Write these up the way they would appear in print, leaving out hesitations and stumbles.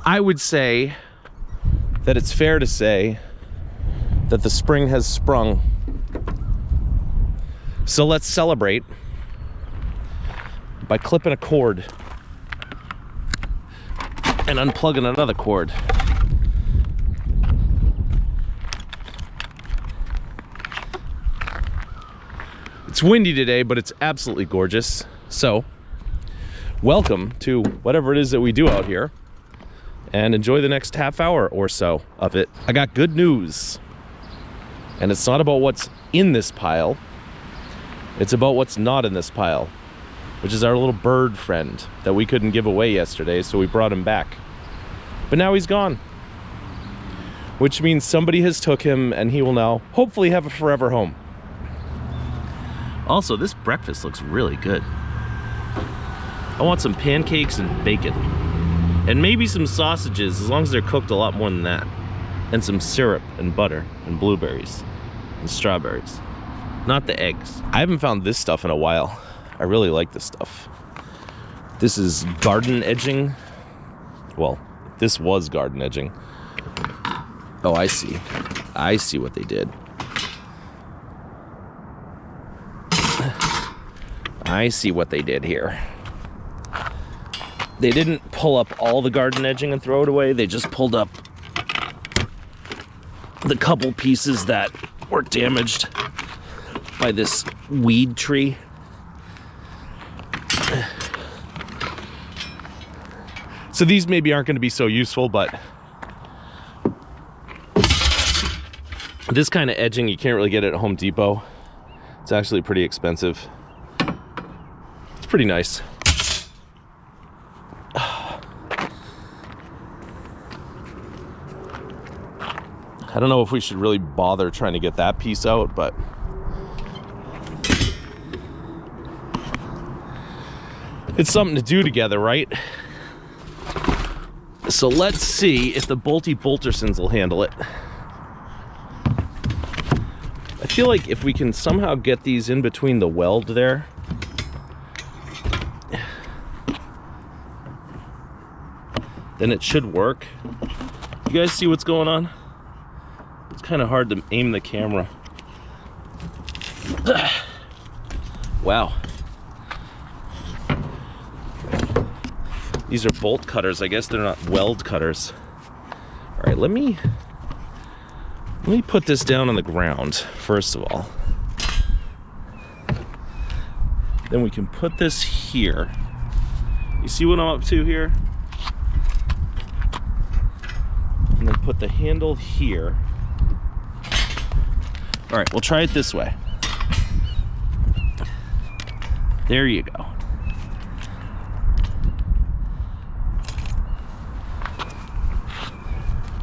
I would say that it's fair to say that the spring has sprung. So let's celebrate by clipping a cord and unplugging another cord. It's windy today, but it's absolutely gorgeous. So, welcome to whatever it is that we do out here, and enjoy the next half hour or so of it. I got good news, and it's not about what's in this pile, it's about what's not in this pile, which is our little bird friend that we couldn't give away yesterday, so we brought him back. But now he's gone, which means somebody has took him, and he will now hopefully have a forever home. Also, this breakfast looks really good. I want some pancakes and bacon. And maybe some sausages, as long as they're cooked a lot more than that. And some syrup and butter and blueberries and strawberries. Not the eggs. I haven't found this stuff in a while. I really like this stuff. This is garden edging. Well, this was garden edging. Oh, I see. I see what they did. I see what they did here. They didn't pull up all the garden edging and throw it away. They just pulled up the couple pieces that were damaged by this weed tree. So these maybe aren't going to be so useful, but this kind of edging you can't really get at Home Depot. It's actually pretty expensive. It's pretty nice. I don't know if we should really bother trying to get that piece out, but it's something to do together, right? So let's see if the Bolty Boltersons will handle it. I feel like if we can somehow get these in between the weld there, then it should work. You guys see what's going on? It's kind of hard to aim the camera. Wow. These are bolt cutters. I guess they're not weld cutters. All right, let me put this down on the ground, first of all. Then we can put this here. You see what I'm up to here? And then put the handle here. All right, we'll try it this way. There you go.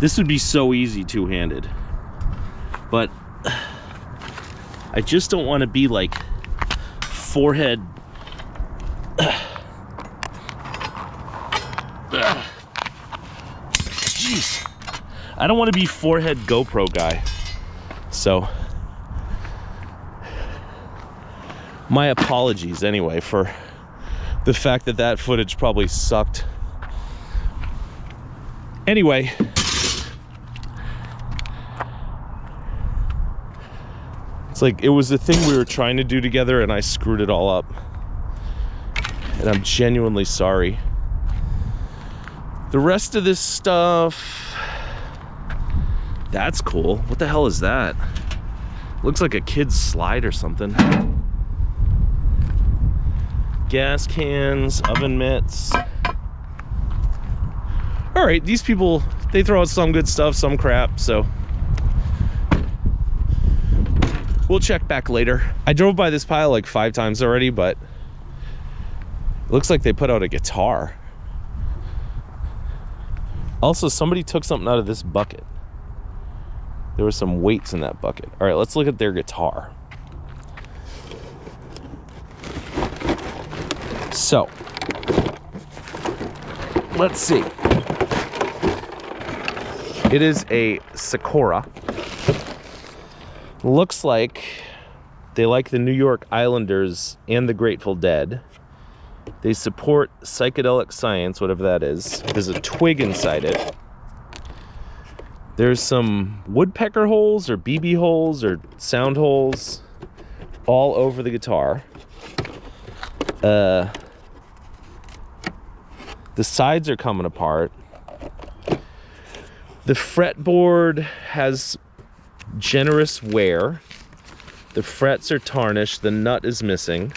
This would be so easy two-handed, but I just don't want to be like forehead. Jeez. I don't want to be forehead GoPro guy. So my apologies anyway for the fact that that footage probably sucked. Anyway, it's like it was the thing we were trying to do together and I screwed it all up. And I'm genuinely sorry. The rest of this stuff, that's cool. What the hell is that? Looks like a kid's slide or something. Gas cans, oven mitts. All right, these people, they throw out some good stuff, some crap, so we'll check back later. I drove by this pile like 5 times already, but it looks like they put out a guitar. Also, somebody took something out of this bucket. There were some weights in that bucket. All right, let's look at their guitar. So, let's see. It is a Sakura. Looks like they like the New York Islanders and the Grateful Dead. They support psychedelic science, whatever that is. There's a twig inside it. There's some woodpecker holes or BB holes or sound holes all over the guitar. The sides are coming apart. The fretboard has generous wear. The frets are tarnished. The nut is missing.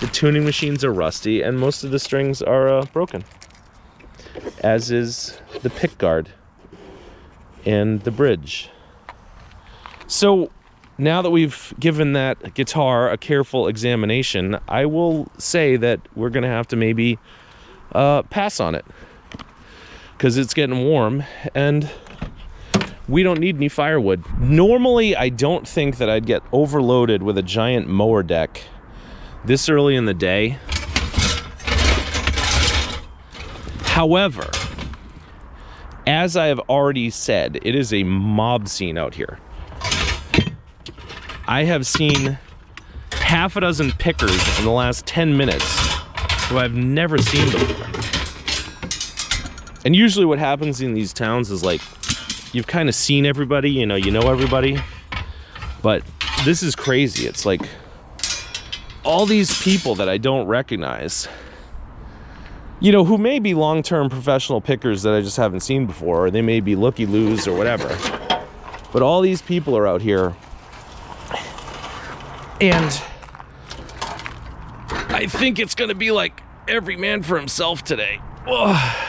The tuning machines are rusty, and most of the strings are broken, as is the pick guard and the bridge. So now that we've given that guitar a careful examination, I will say that we're gonna have to maybe pass on it, because it's getting warm and we don't need any firewood. Normally, I don't think that I'd get overloaded with a giant mower deck this early in the day. However, as I have already said, it is a mob scene out here. I have seen half a dozen pickers in the last 10 minutes who I've never seen before. And usually what happens in these towns is like, you've kind of seen everybody, you know everybody. But this is crazy. It's like all these people that I don't recognize, who may be long-term professional pickers that I just haven't seen before, or they may be looky-loos or whatever. But all these people are out here, and I think it's gonna be like every man for himself today. Ugh.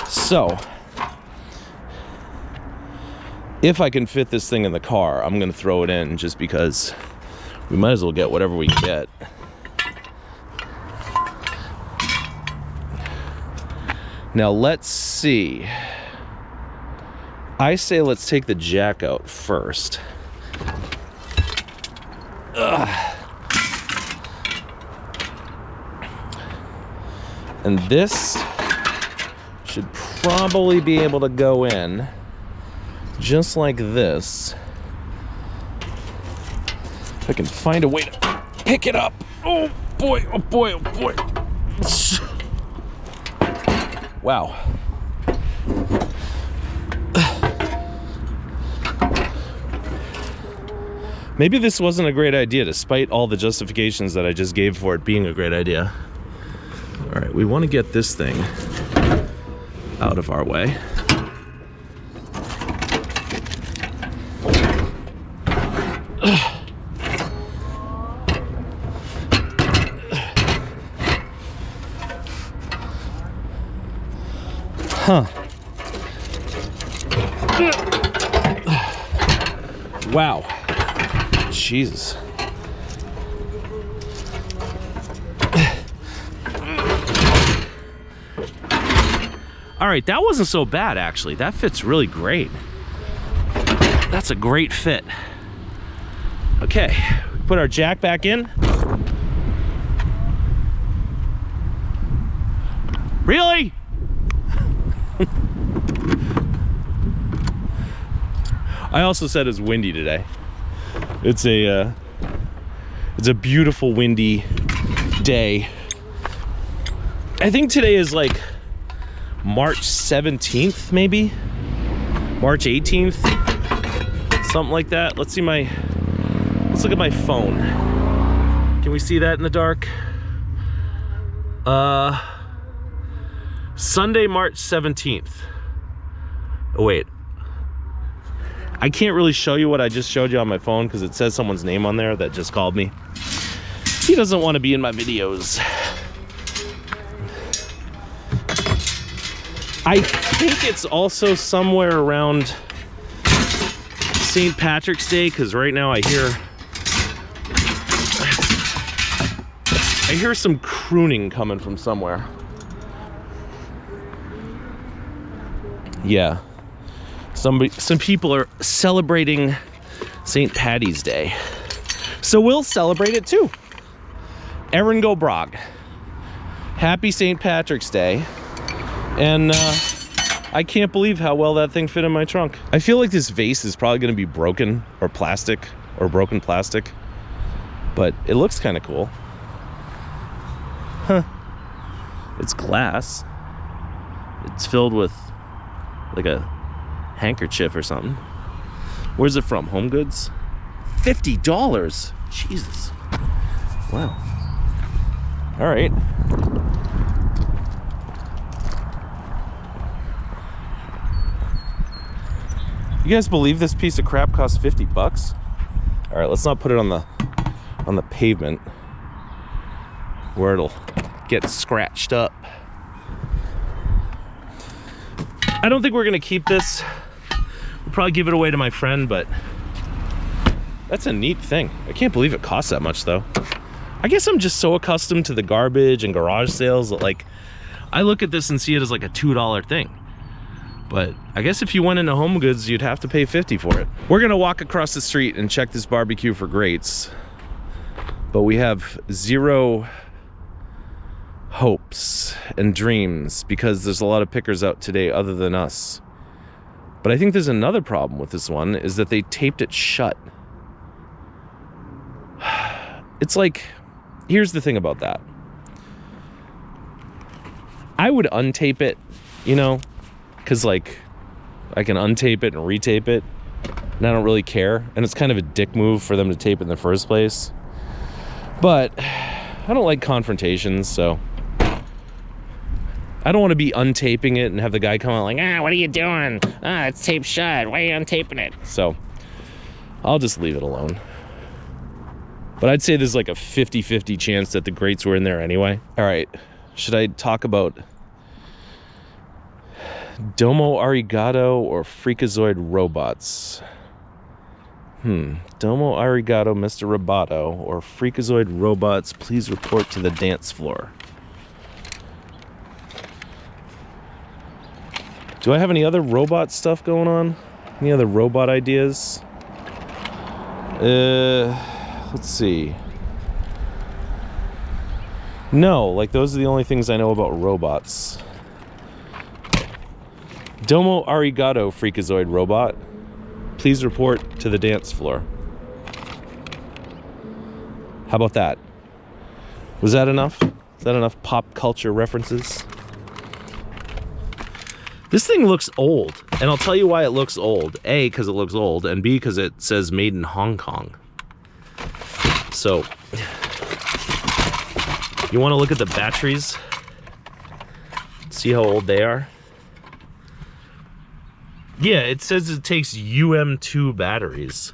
So, if I can fit this thing in the car, I'm gonna throw it in, just because we might as well get whatever we can get. Now let's see. I say let's take the jack out first. Ugh. And this should probably be able to go in just like this. If I can find a way to pick it up. Oh boy, oh boy, oh boy. Wow. Maybe this wasn't a great idea, despite all the justifications that I just gave for it being a great idea. All right, we want to get this thing out of our way. Huh. Wow. Jesus. All right, that wasn't so bad, actually. That fits really great. That's a great fit. Okay, put our jack back in. Really? I also said it's windy today. It's a beautiful windy day. I think today is like March 17th, maybe March 18th, something like that. Let's look at my phone. Can we see that in the dark? Sunday, March 17th. Oh wait, I can't really show you what I just showed you on my phone because it says someone's name on there that just called me. He doesn't want to be in my videos. I think it's also somewhere around St. Patrick's Day, because right now I hear some crooning coming from somewhere. Yeah. Some people are celebrating St. Paddy's Day. So we'll celebrate it too. Erin go brog. Happy St. Patrick's Day. And I can't believe how well that thing fit in my trunk. I feel like this vase is probably gonna be broken or plastic or broken plastic, but it looks kind of cool. Huh. It's glass. It's filled with like a handkerchief or something. Where's it from? HomeGoods? $50. Jesus. Wow. All right. You guys believe this piece of crap costs 50 bucks? All right, let's not put it on the pavement where it'll get scratched up. I don't think we're gonna keep this. We'll probably give it away to my friend, but that's a neat thing. I can't believe it costs that much though. I guess I'm just so accustomed to the garbage and garage sales that like, I look at this and see it as like a $2 thing. But I guess if you went into HomeGoods, you'd have to pay 50 for it. We're gonna walk across the street and check this barbecue for grates, but we have zero hopes and dreams because there's a lot of pickers out today other than us. But I think there's another problem with this one, is that they taped it shut. It's like, here's the thing about that. I would untape it, you know, because like I can untape it and retape it and I don't really care, and it's kind of a dick move for them to tape it in the first place, but I don't like confrontations, so I don't want to be untaping it and have the guy come out like, what are you doing? It's taped shut, why are you untaping it? So I'll just leave it alone. But I'd say there's like a 50-50 chance that the grates were in there anyway. All right, should I talk about Domo Arigato or Freakazoid robots? Domo Arigato, Mr. Roboto, or Freakazoid robots, please report to the dance floor. Do I have any other robot stuff going on? Any other robot ideas? Let's see. No, like those are the only things I know about robots. Domo Arigato, Freakazoid robot, please report to the dance floor. How about that? Was that enough? Is that enough pop culture references? This thing looks old, and I'll tell you why it looks old. A, because it looks old, and B, because it says made in Hong Kong. So, you want to look at the batteries? See how old they are? Yeah, it says it takes UM2 batteries.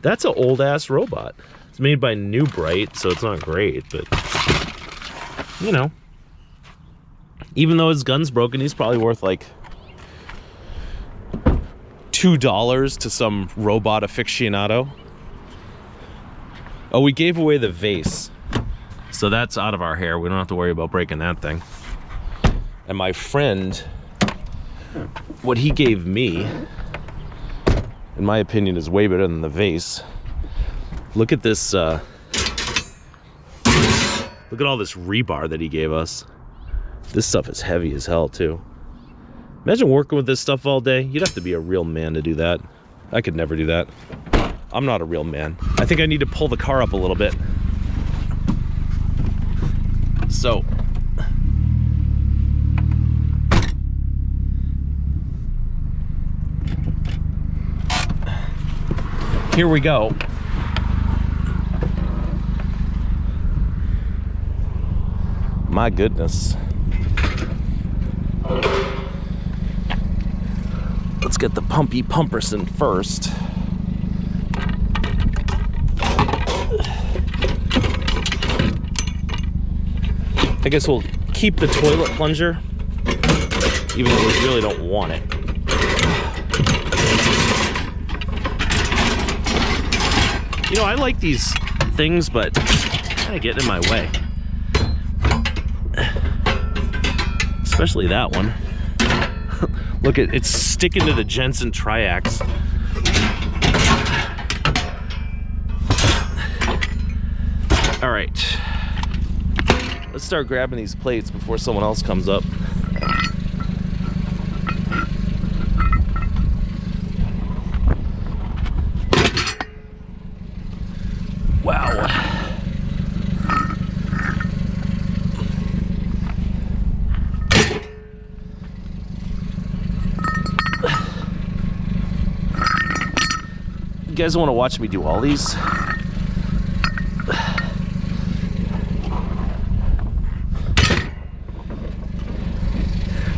That's an old-ass robot. It's made by New Bright, so it's not great, but, you know. Even though his gun's broken, he's probably worth like $2 to some robot aficionado. Oh, we gave away the vase, so that's out of our hair. We don't have to worry about breaking that thing. And my friend, what he gave me, in my opinion, is way better than the vase. Look at this, look at all this rebar that he gave us. This stuff is heavy as hell, too. Imagine working with this stuff all day. You'd have to be a real man to do that. I could never do that. I'm not a real man. I think I need to pull the car up a little bit. So, here we go. My goodness. Let's get the pumpy pumperson first. I guess we'll keep the toilet plunger, even though we really don't want it. You know, I like these things, but kind of getting in my way. Especially that one. Look at it's sticking to the Jensen triax. All right, let's start grabbing these plates before someone else comes up. Wow. You guys want to watch me do all these?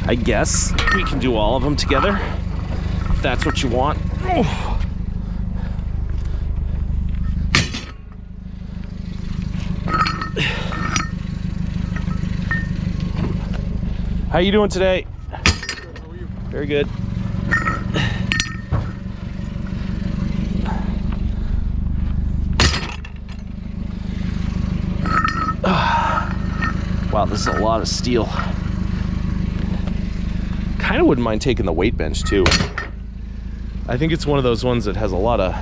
I guess we can do all of them together, if that's what you want. How you doing today? Good, how are you? Very good. Wow, this is a lot of steel. Kind of wouldn't mind taking the weight bench too. I think it's one of those ones that has a lot of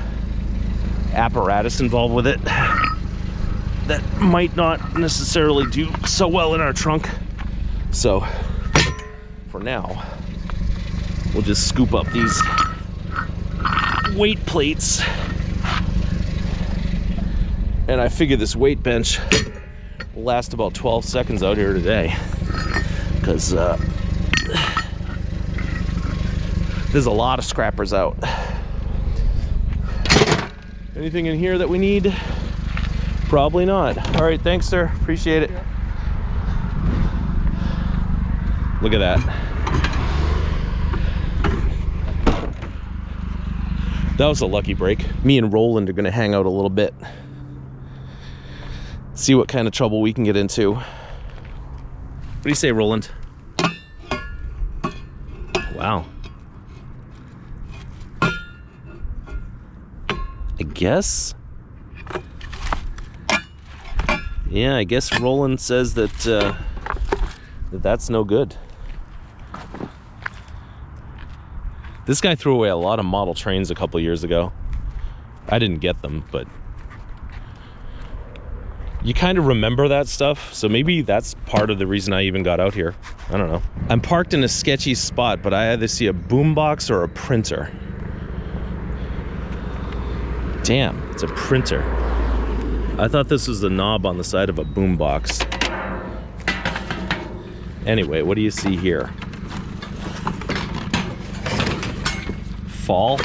apparatus involved with it that might not necessarily do so well in our trunk. So for now, we'll just scoop up these weight plates. And I figure this weight bench will last about 12 seconds out here today, because there's a lot of scrappers out. Anything in here that we need? Probably not. All right, thanks, sir. Appreciate it. Look at that. That was a lucky break. Me and Roland are gonna hang out a little bit. See what kind of trouble we can get into. What do you say, Roland? Wow. I guess? Yeah, I guess Roland says that, that's no good. This guy threw away a lot of model trains a couple years ago. I didn't get them, but you kind of remember that stuff, so maybe that's part of the reason I even got out here. I don't know. I'm parked in a sketchy spot, but I either see a boombox or a printer. Damn, it's a printer. I thought this was the knob on the side of a boombox. Anyway, what do you see here? Fall?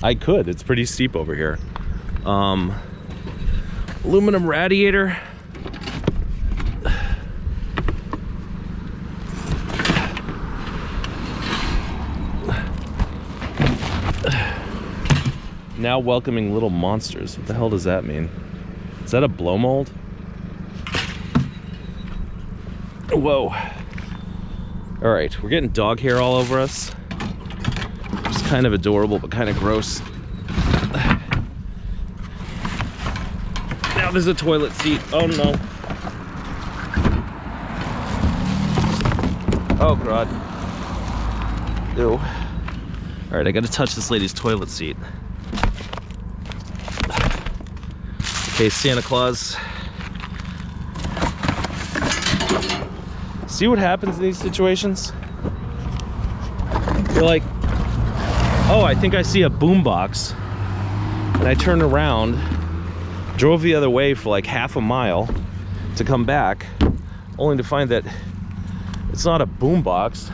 I could, it's pretty steep over here. Aluminum radiator. Now welcoming little monsters. What the hell does that mean? Is that a blow mold? Whoa. All right, we're getting dog hair all over us. It's kind of adorable, but kind of gross. Now there's a toilet seat. Oh no. Oh God. Ew. All right, I gotta touch this lady's toilet seat. Okay, Santa Claus. See what happens in these situations? You're like, oh, I think I see a boombox. And I turn around, drove the other way for like half a mile to come back, only to find that it's not a boombox.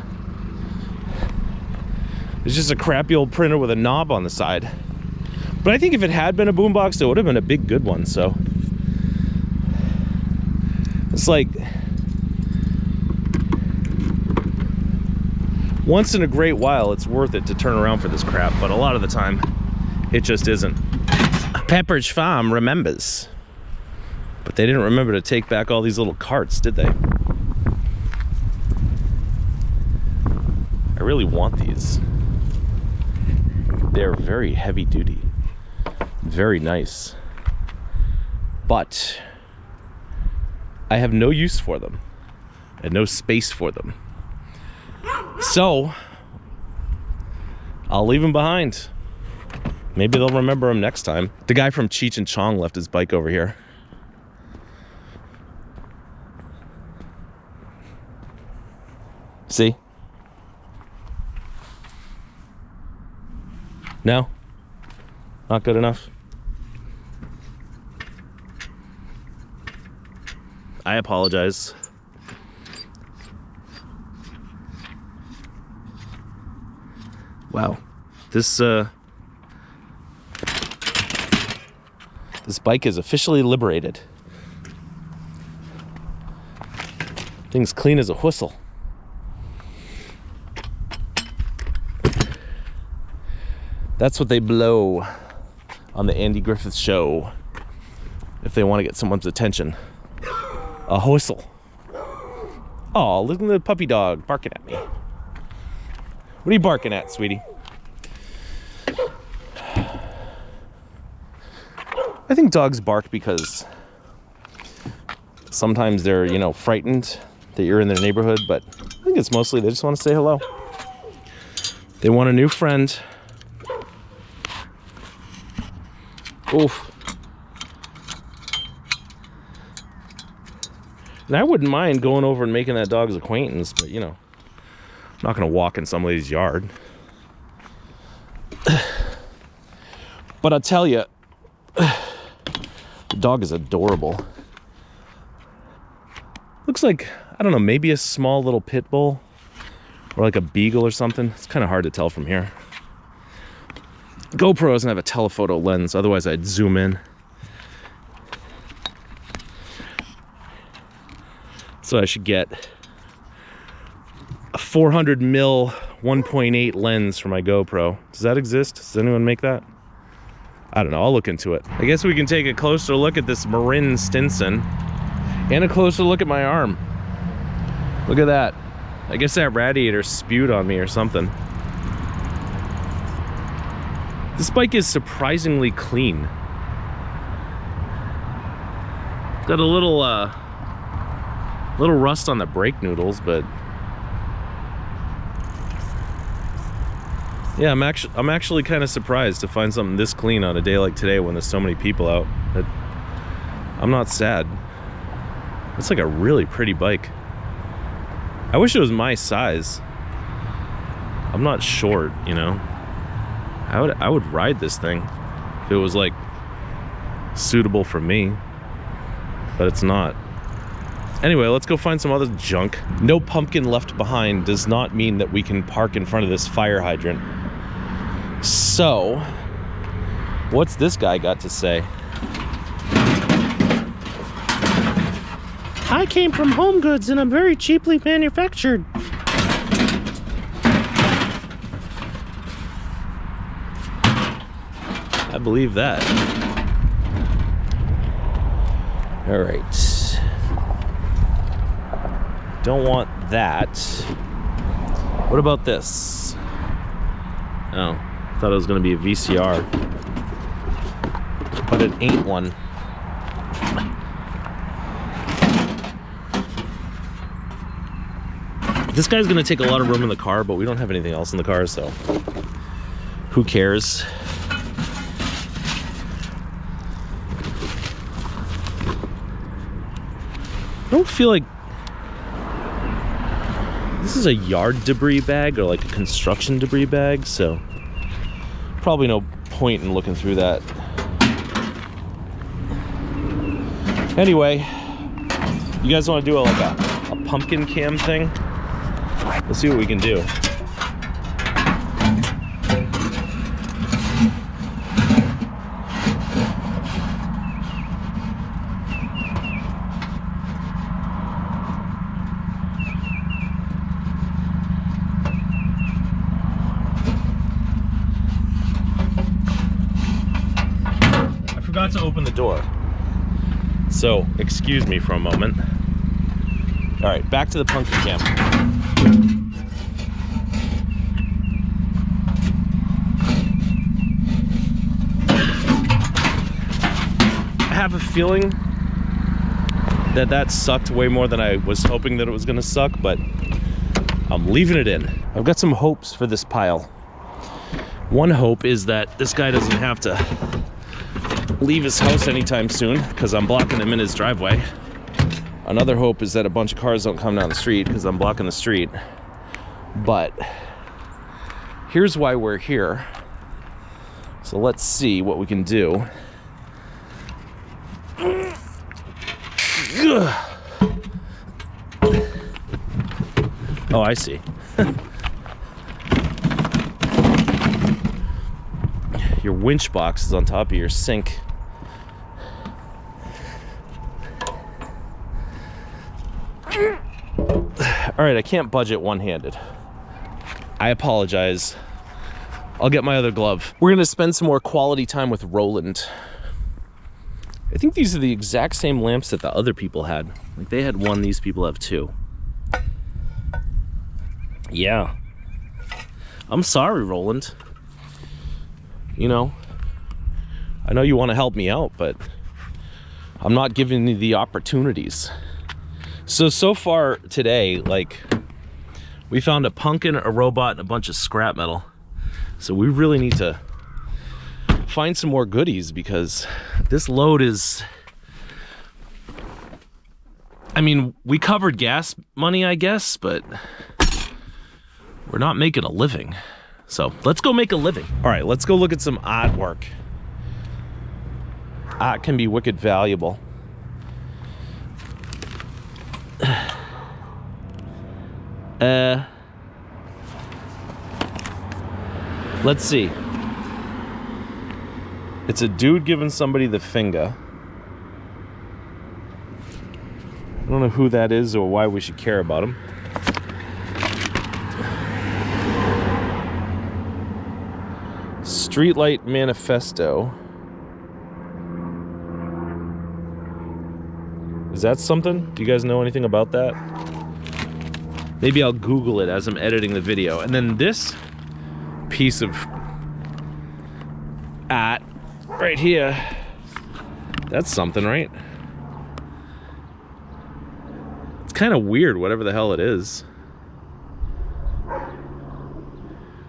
It's just a crappy old printer with a knob on the side. But I think if it had been a boombox, it would have been a big good one, so. It's like, once in a great while, it's worth it to turn around for this crap, but a lot of the time, it just isn't. Pepperidge Farm remembers. But they didn't remember to take back all these little carts, did they? I really want these. They're very heavy duty. Very nice. But I have no use for them and no space for them. So I'll leave them behind. Maybe they'll remember him next time. The guy from Cheech and Chong left his bike over here. See? No? Not good enough? I apologize. Wow. This This bike is officially liberated. Thing's clean as a whistle. That's what they blow on the Andy Griffith Show if they want to get someone's attention. A whistle. Oh, look at the puppy dog barking at me. What are you barking at, sweetie? I think dogs bark because sometimes they're, you know, frightened that you're in their neighborhood, but I think it's mostly they just want to say hello. They want a new friend. Oof. And I wouldn't mind going over and making that dog's acquaintance, but you know, I'm not gonna walk in somebody's yard. But I'll tell you, the dog is adorable. Looks like, I don't know, maybe a small little pit bull or like a beagle or something. It's kind of hard to tell from here. GoPro doesn't have a telephoto lens, otherwise I'd zoom in. So I should get a 400mm 1.8 lens for my GoPro. Does that exist? Does anyone make that? I don't know, I'll look into it. I guess we can take a closer look at this Marin Stinson and a closer look at my arm. Look at that. I guess that radiator spewed on me or something. This bike is surprisingly clean. Got a little rust on the brake noodles, but yeah, I'm actually kind of surprised to find something this clean on a day like today when there's so many people out. But I'm not sad. It's like a really pretty bike. I wish it was my size. I'm not short, you know. I would ride this thing if it was like suitable for me, but it's not. Anyway, let's go find some other junk. No pumpkin left behind does not mean that we can park in front of this fire hydrant. So, what's this guy got to say? I came from HomeGoods and I'm very cheaply manufactured. I believe that. All right. Don't want that. What about this? Oh, thought it was going to be a VCR, but it ain't one. This guy's going to take a lot of room in the car, but we don't have anything else in the car, so who cares? I don't feel like this is a yard debris bag or like a construction debris bag, so probably no point in looking through that. Anyway, you guys want to do like a pumpkin cam thing? Let's see what we can do. Forgot to open the door, so excuse me for a moment. All right, back to the pumpkin cam. I have a feeling that that sucked way more than I was hoping that it was gonna suck, but I'm leaving it in. I've got some hopes for this pile. One hope is that this guy doesn't have to leave his house anytime soon because I'm blocking him in his driveway. Another hope is that a bunch of cars don't come down the street because I'm blocking the street. But here's why we're here. So let's see what we can do. Oh, I see. Your winch box is on top of your sink. All right, I can't budget one-handed. I apologize. I'll get my other glove. We're gonna spend some more quality time with Roland. I think these are the exact same lamps that the other people had. Like they had one, these people have two. Yeah. I'm sorry, Roland. You know, I know you want to help me out, but I'm not giving you the opportunities. So far today, like, we found a pumpkin, a robot, and a bunch of scrap metal. So we really need to find some more goodies because this load is... I mean, we covered gas money, I guess, but we're not making a living. So let's go make a living. All right, let's go look at some artwork. Art can be wicked valuable. Let's see. It's a dude giving somebody the finger. I don't know who that is or why we should care about him. Streetlight manifesto. Is that something? Do you guys know anything about that? Maybe I'll Google it as I'm editing the video. And then this piece of art right here, that's something, right? It's kind of weird, whatever the hell it is.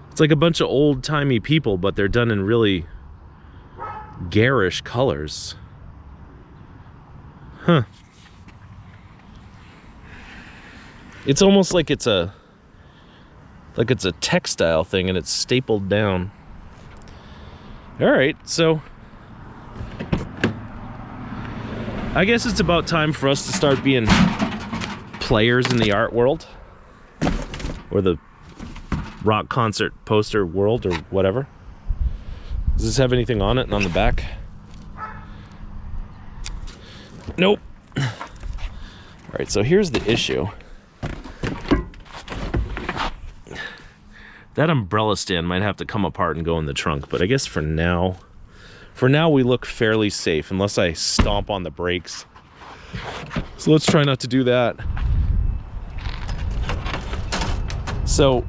It's like a bunch of old-timey people, but they're done in really garish colors. Huh. It's almost like it's a textile thing and it's stapled down. All right, so I guess it's about time for us to start being players in the art world, or the rock concert poster world, or whatever. Does this have anything on it and on the back? Nope. All right, so here's the issue. That umbrella stand might have to come apart and go in the trunk, but I guess for now we look fairly safe, unless I stomp on the brakes. So let's try not to do that. So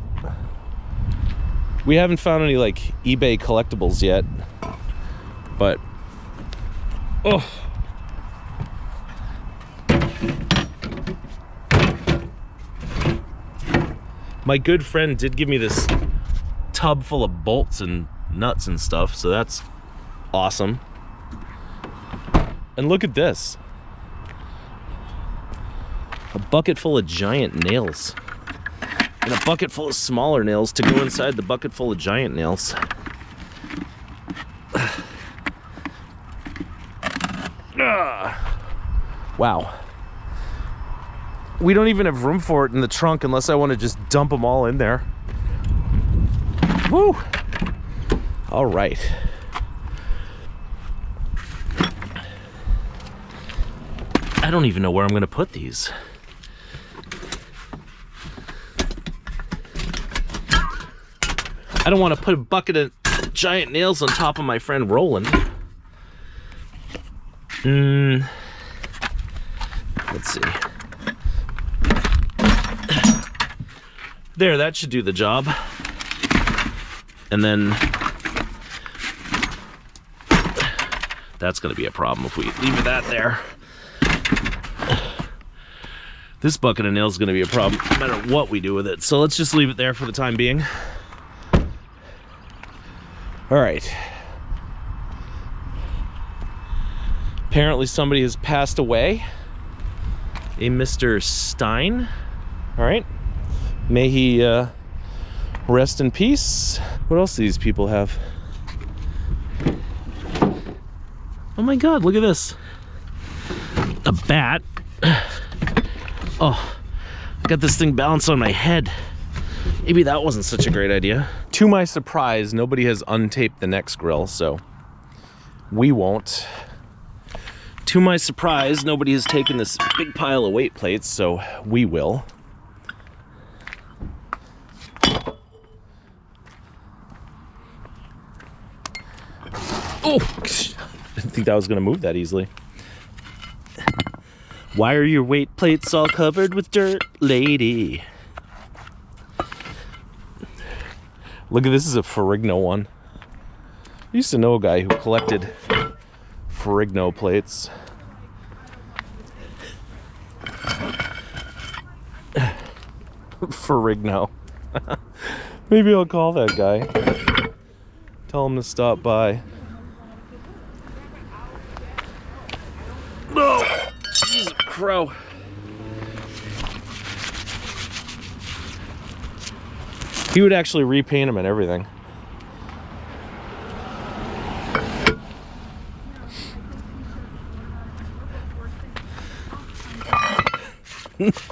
we haven't found any like eBay collectibles yet, but oh, my good friend did give me this tub full of bolts and nuts and stuff, so that's awesome. And look at this. A bucket full of giant nails. And a bucket full of smaller nails to go inside the bucket full of giant nails. Wow. We don't even have room for it in the trunk unless I want to just dump them all in there. Woo! All right. I don't even know where I'm going to put these. I don't want to put a bucket of giant nails on top of my friend Roland. Let's see. There, that should do the job. And then that's going to be a problem if we leave that there. This bucket of nails is going to be a problem no matter what we do with it. So let's just leave it there for the time being. All right. Apparently somebody has passed away. A Mr. Stein. All right. May he rest in peace. What else do these people have? Oh my God, look at this. A bat. Oh, I got this thing balanced on my head. Maybe that wasn't such a great idea. To my surprise, nobody has untaped the next grill, so we won't. To my surprise, nobody has taken this big pile of weight plates, so we will. Oh, I didn't think that was going to move that easily. Why are your weight plates all covered with dirt, lady? Look at this, is a Ferrigno one. I used to know a guy who collected Ferrigno plates. Ferrigno. Maybe I'll call that guy. Tell him to stop by. No! He's a crow. He would actually repaint them and everything.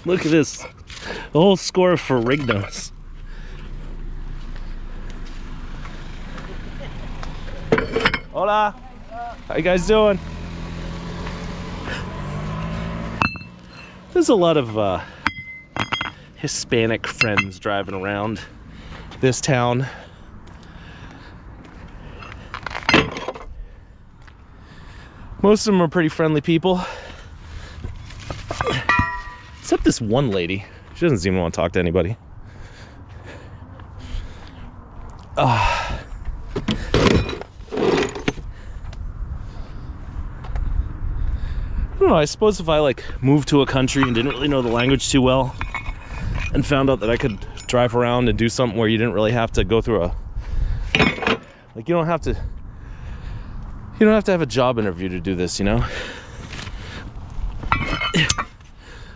Look at this. The whole score of Ferrignos. Hola. How you guys doing? There's a lot of Hispanic friends driving around this town. Most of them are pretty friendly people. Except this one lady. She doesn't seem to want to talk to anybody. I don't know, I suppose if I like moved to a country and didn't really know the language too well and found out that I could drive around and do something where you didn't really have to go through a, like, you don't have to have a job interview to do this, you know?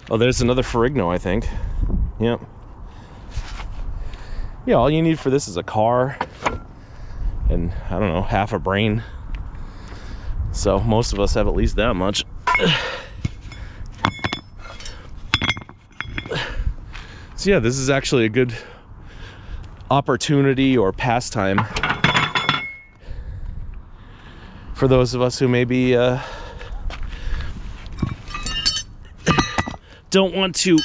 Oh, there's another Ferrigno, I think. Yep. Yeah, all you need for this is a car and, I don't know, half a brain. So most of us have at least that much. So yeah, this is actually a good opportunity or pastime for those of us who maybe don't want to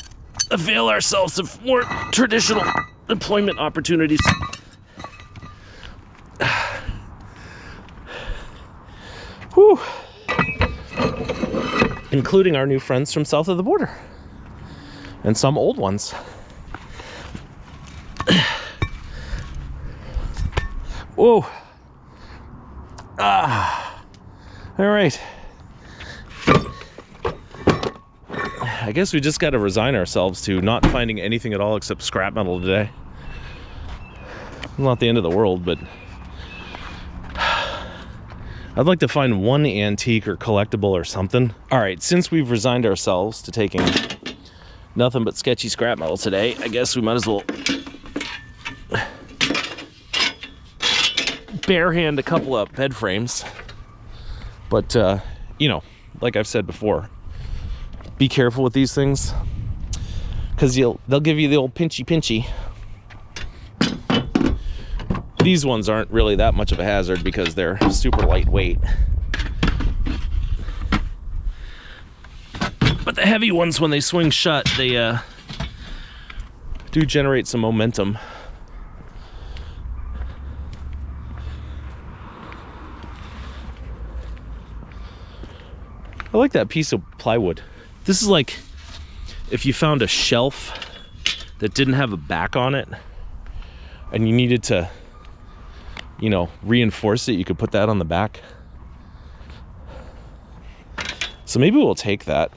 avail ourselves of more traditional employment opportunities. Whew. Including our new friends from south of the border. And some old ones. Whoa. Ah. All right. I guess we just got to resign ourselves to not finding anything at all except scrap metal today. Not the end of the world, but I'd like to find one antique or collectible or something. All right, since we've resigned ourselves to taking nothing but sketchy scrap metal today, I guess we might as well bare hand a couple of bed frames. But you know, like I've said before, be careful with these things, because they'll give you the old pinchy. These ones aren't really that much of a hazard because they're super lightweight. But the heavy ones, when they swing shut, they do generate some momentum. I like that piece of plywood. This is like if you found a shelf that didn't have a back on it and you needed to, you know, reinforce it, you could put that on the back. So maybe we'll take that.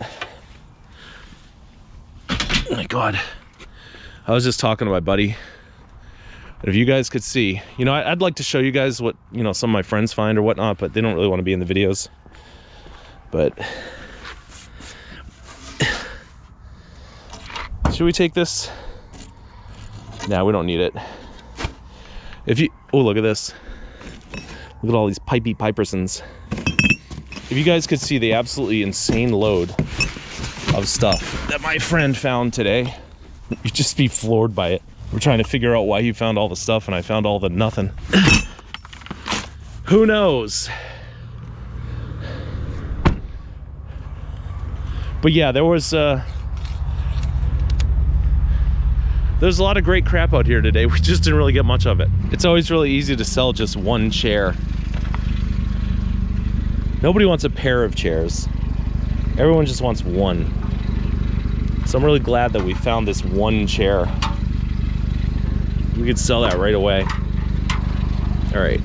Oh my God. I was just talking to my buddy. And if you guys could see, you know, I'd like to show you guys what, you know, some of my friends find or whatnot, but they don't really want to be in the videos. But should we take this? Nah, we don't need it. If you, oh, look at this. Look at all these pipey pipersons. If you guys could see the absolutely insane load of stuff that my friend found today, you'd just be floored by it. We're trying to figure out why he found all the stuff and I found all the nothing. Who knows? But yeah, there's a lot of great crap out here today. We just didn't really get much of it. It's always really easy to sell just one chair. Nobody wants a pair of chairs. Everyone just wants one. So I'm really glad that we found this one chair. We could sell that right away. All right.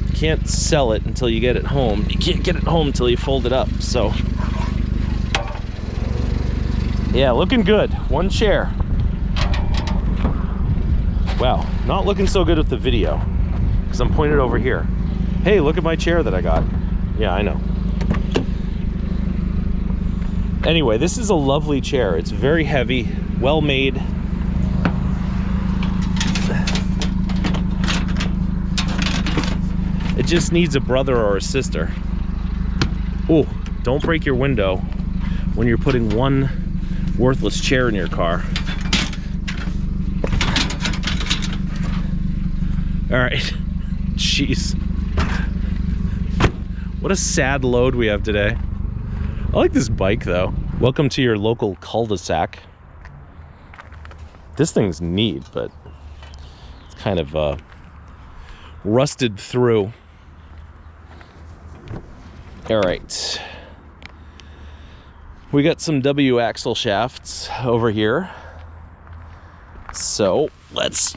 You can't sell it until you get it home. You can't get it home until you fold it up, so. Yeah, looking good. One chair. Wow, not looking so good with the video because I'm pointed over here. Hey, look at my chair that I got. Yeah, I know. Anyway, this is a lovely chair. It's very heavy, well made. It just needs a brother or a sister. Oh, don't break your window when you're putting one worthless chair in your car. All right, jeez. What a sad load we have today. I like this bike though. Welcome to your local cul-de-sac. This thing's neat, but it's kind of rusted through. All right. We got some W axle shafts over here. So let's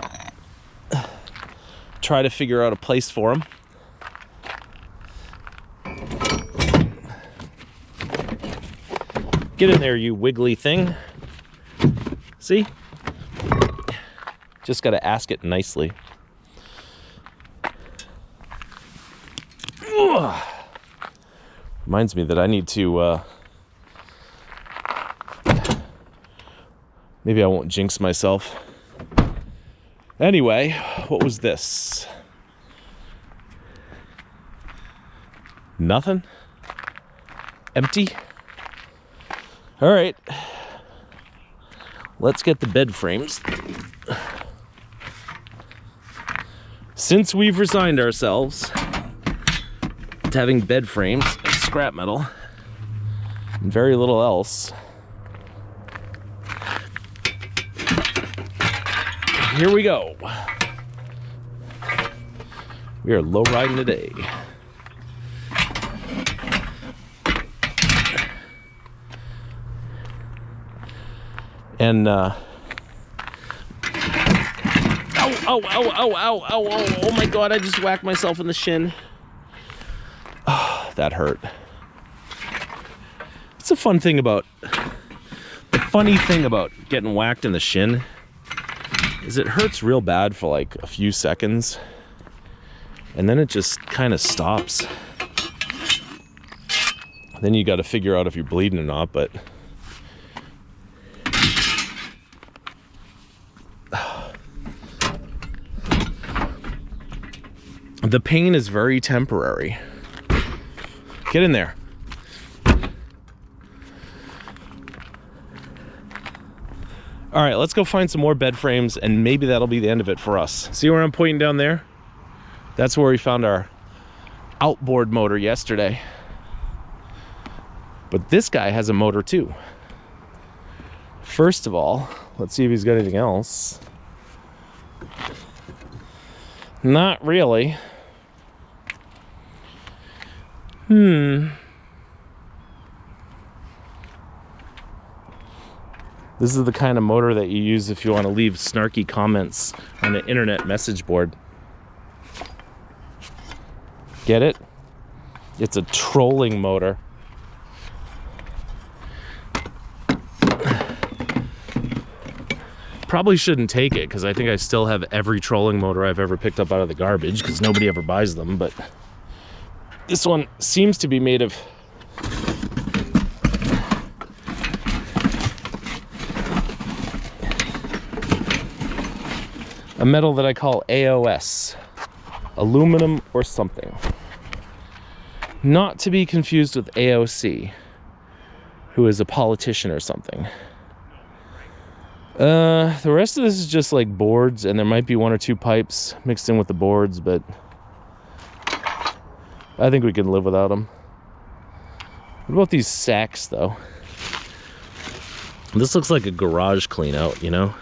try to figure out a place for them. Get in there, you wiggly thing. See? Just gotta ask it nicely. Ugh. Reminds me that I need to, maybe I won't jinx myself. Anyway, what was this? Nothing? Empty? All right. Let's get the bed frames. Since we've resigned ourselves to having bed frames and scrap metal and very little else, here we go. We are low riding today. And ow, ow, ow, ow, ow, ow, oh my God, I just whacked myself in the shin. Oh, that hurt. It's a fun thing about, the funny thing about getting whacked in the shin is it hurts real bad for like a few seconds and then it just kind of stops. Then you got to figure out if you're bleeding or not, but the pain is very temporary. Get in there. All right, let's go find some more bed frames and maybe that'll be the end of it for us. See where I'm pointing down there? That's where we found our outboard motor yesterday. But this guy has a motor too. First of all, let's see if he's got anything else. Not really. This is the kind of motor that you use if you want to leave snarky comments on the internet message board. Get it? It's a trolling motor. Probably shouldn't take it because I think I still have every trolling motor I've ever picked up out of the garbage because nobody ever buys them, but this one seems to be made of a metal that I call AOS, aluminum or something. Not to be confused with AOC, who is a politician or something. The rest of this is just like boards, and there might be one or two pipes mixed in with the boards, but I think we can live without them. What about these sacks, though? This looks like a garage clean out, you know?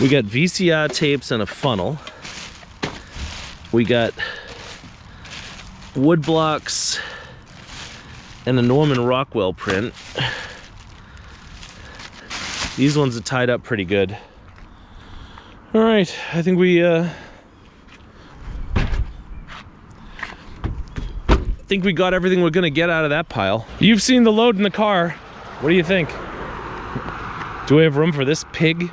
We got VCR tapes and a funnel. We got wood blocks and a Norman Rockwell print. These ones are tied up pretty good. All right, I think we got everything we're gonna get out of that pile. You've seen the load in the car. What do you think? Do we have room for this pig?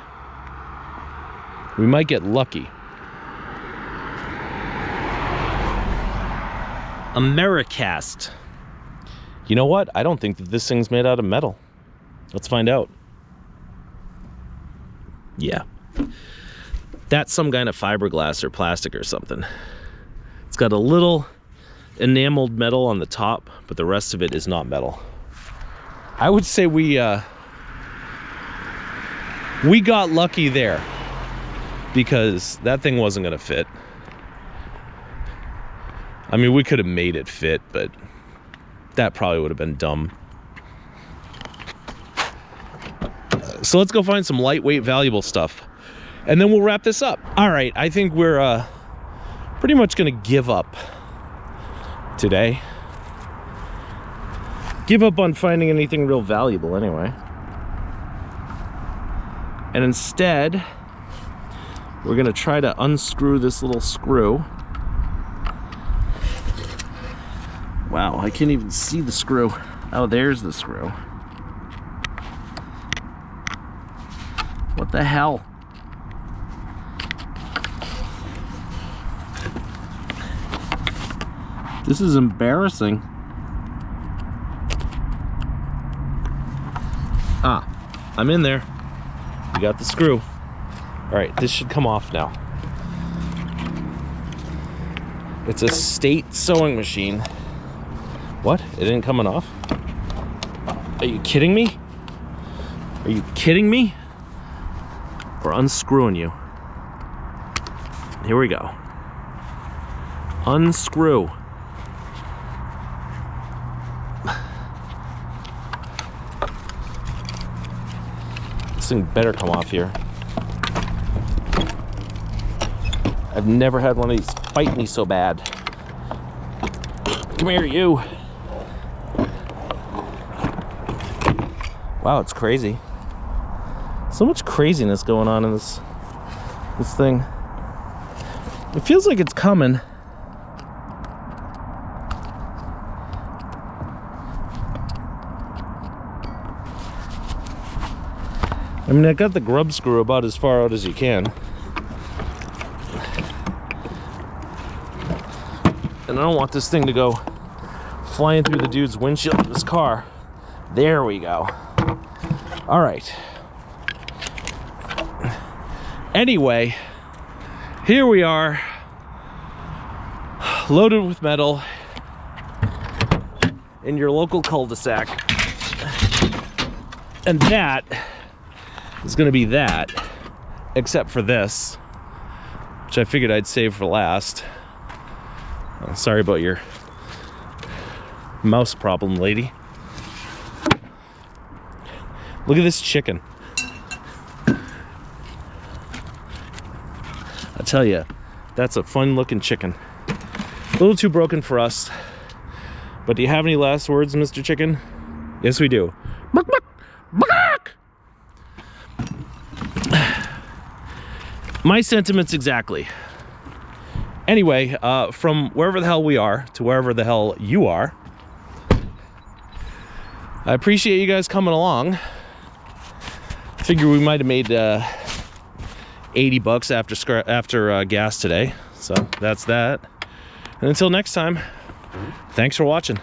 We might get lucky. Americast. You know what? I don't think that this thing's made out of metal. Let's find out. Yeah. That's some kind of fiberglass or plastic or something. It's got a little enameled metal on the top, but the rest of it is not metal. I would say we got lucky there, because that thing wasn't gonna fit. I mean, we could have made it fit, but that probably would have been dumb. So let's go find some lightweight, valuable stuff, and then we'll wrap this up. All right, I think we're pretty much gonna give up today. Give up on finding anything real valuable anyway. And instead, we're gonna try to unscrew this little screw. Wow, I can't even see the screw. Oh, there's the screw. What the hell? This is embarrassing. Ah, I'm in there. We got the screw. All right, this should come off now. It's a State sewing machine. What? It ain't coming off? Are you kidding me? Are you kidding me? We're unscrewing you. Here we go. Unscrew. This thing better come off here. I've never had one of these fight me so bad. Come here, you. Wow, it's crazy. So much craziness going on in this thing. It feels like it's coming. I mean, I got the grub screw about as far out as you can. And I don't want this thing to go flying through the dude's windshield of his car. There we go. All right. Anyway, here we are, loaded with metal in your local cul-de-sac. And that is gonna be that, except for this, which I figured I'd save for last. Sorry about your mouse problem, lady. Look at this chicken. I tell you, that's a fun looking chicken. A little too broken for us. But do you have any last words, Mr. Chicken? Yes, we do. Bark, bark, bark! My sentiments exactly. Anyway, from wherever the hell we are to wherever the hell you are, I appreciate you guys coming along. Figure we might have made $80 after gas today, so that's that. And until next time, thanks for watching.